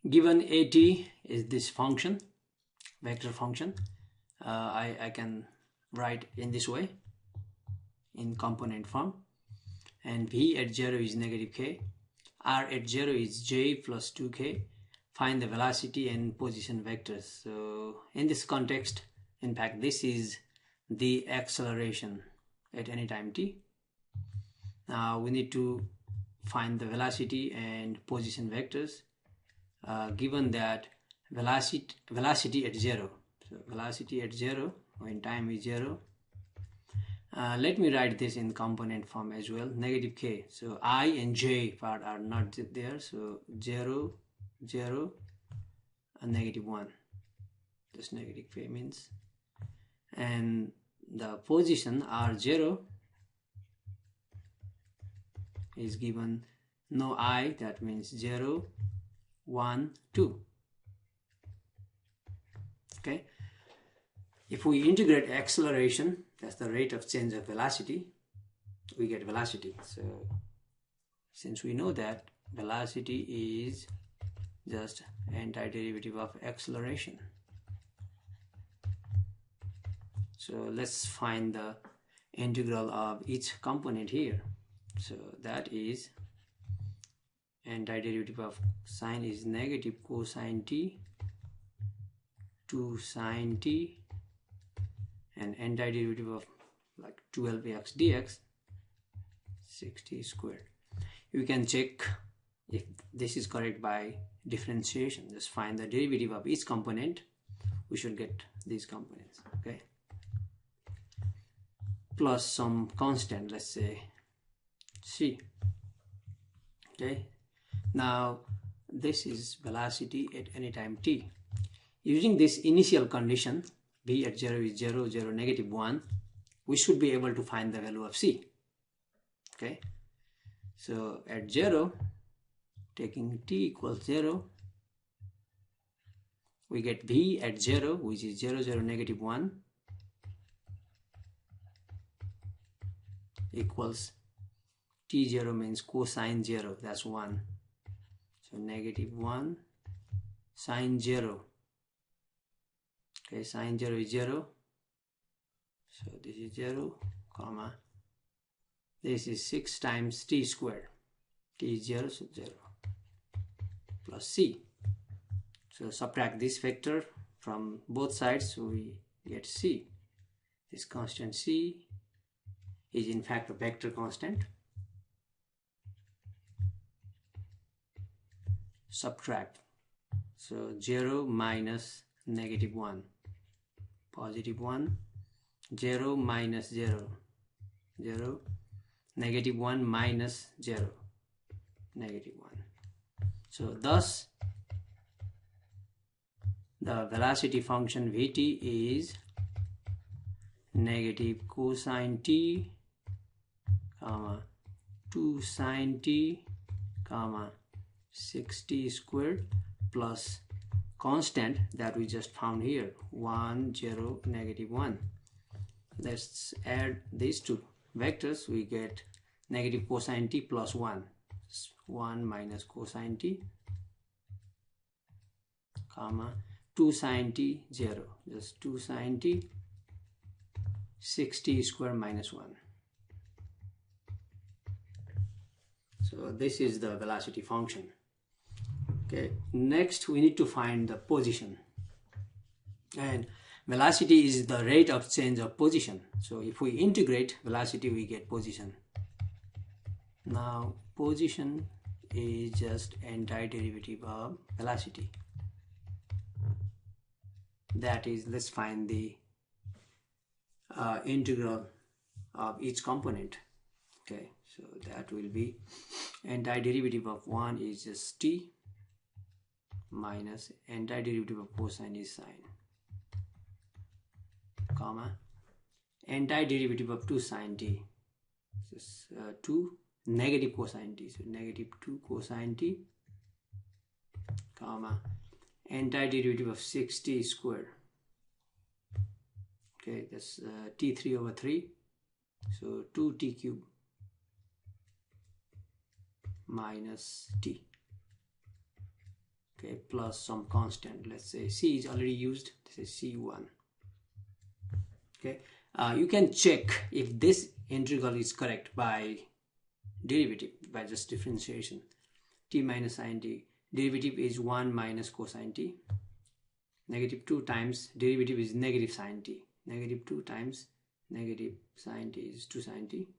Given at is this function, vector function, I can write in this way in component form, and v at 0 is negative k, r at 0 is j plus 2k. Find the velocity and position vectors. So in this context, in fact, this is the acceleration at any time t. Now we need to find the velocity and position vectors, given that velocity at 0. So velocity at 0 when time is 0. Let me write this in component form as well. Negative k. So I and j part are not there. So 0, 0, and negative 1. This negative k means. And the position r0 is given no I, that means 0, 1, 2. Okay. If we integrate acceleration, that's the rate of change of velocity, we get velocity. So since we know that velocity is just antiderivative of acceleration, so let's find the integral of each component here. So that is antiderivative of sine is negative cosine t 2 sine t, and antiderivative of like 12x dx 60 squared. You can check if this is correct by differentiation. Just find the derivative of each component. We should get these components, okay, plus some constant, let's say c. Okay, now this is velocity at any time t. Using this initial condition, v at 0 is 0, 0, negative 1, we should be able to find the value of c. Okay, so at 0, taking t equals 0, we get v at 0, which is 0, 0, negative 1, equals t0 means cosine 0, that's 1. So negative 1 sine 0. Okay, sine 0 is 0. So this is 0, comma. This is 6 times t squared. T is 0, so 0. Plus c. So subtract this vector from both sides, so we get c. This constant c is in fact a vector constant. Subtract. So 0 minus negative 1. Positive 1, 0 minus 0, 0, negative 1 minus 0, negative 1. So thus the velocity function Vt is negative cosine t, comma 2 sine t, comma 6t squared, plus constant that we just found here, 1, 0, negative 1. Let's add these two vectors. We get negative cosine t plus 1. 1 minus cosine t, comma 2 sine t, 0. Just 2 sine t, 6t square minus 1. So this is the velocity function. Okay, next we need to find the position, and velocity is the rate of change of position. So if we integrate velocity, we get position. Now position is just antiderivative of velocity. That is, let's find the integral of each component. Okay, so that will be antiderivative of 1 is just t, minus antiderivative of cosine is sine, comma antiderivative of 2 sine t, this 2 negative cosine t, so negative 2 cosine t, comma antiderivative of 6t squared. Okay, that's t3 over 3, so 2t cube minus t. Okay, plus some constant. Let's say c is already used. This is c1. Okay, you can check if this integral is correct by derivative, by just differentiation. T minus sin t, derivative is 1 minus cosine t. Negative 2 times derivative is negative sin t. Negative 2 times negative sin t is 2 sin t.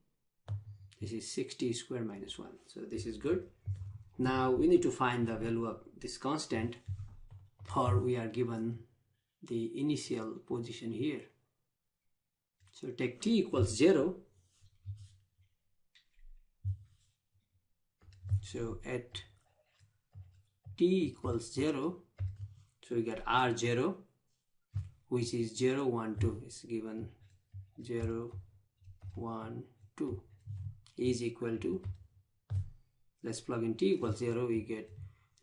This is 6t square minus 1. So this is good. Now we need to find the value of this constant, or we are given the initial position here. So take t equals 0. So at t equals 0, so we get r0, which is 0, 1, 2. It's given 0, 1, 2 is equal to, let's plug in t equals 0, we get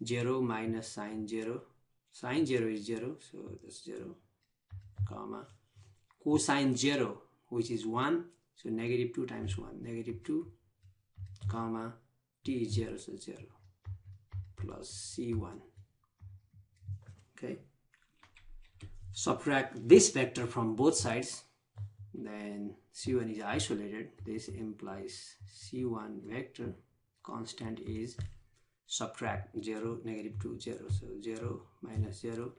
0 minus sine 0. Sine 0 is 0, so that's 0, comma, cosine 0, which is 1, so negative 2 times 1, negative 2, comma, t is 0, so 0, plus c1. Okay, subtract this vector from both sides, then c1 is isolated. This implies c1 vector constant is, subtract 0, negative 2, 0, so 0 minus 0,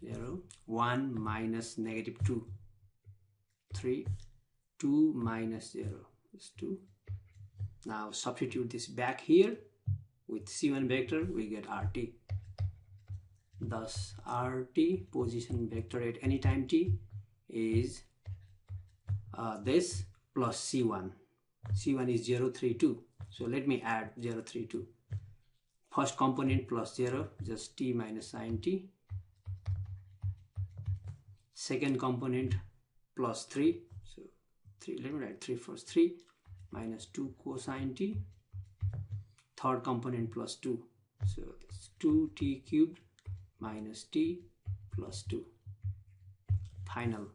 0, 1 minus negative 2, 3, 2 minus 0 is 2. Now substitute this back here with c1 vector, we get rt. Thus rt, position vector at any time t, is this plus c1. c1 is 0, 3, 2. So let me add 0, 3, 2. First component plus 0, just t minus sin t. Second component plus 3. So 3, let me write 3 first. 3 minus 2 cosine t. Third component plus 2. So it's 2t cubed minus t plus 2. Final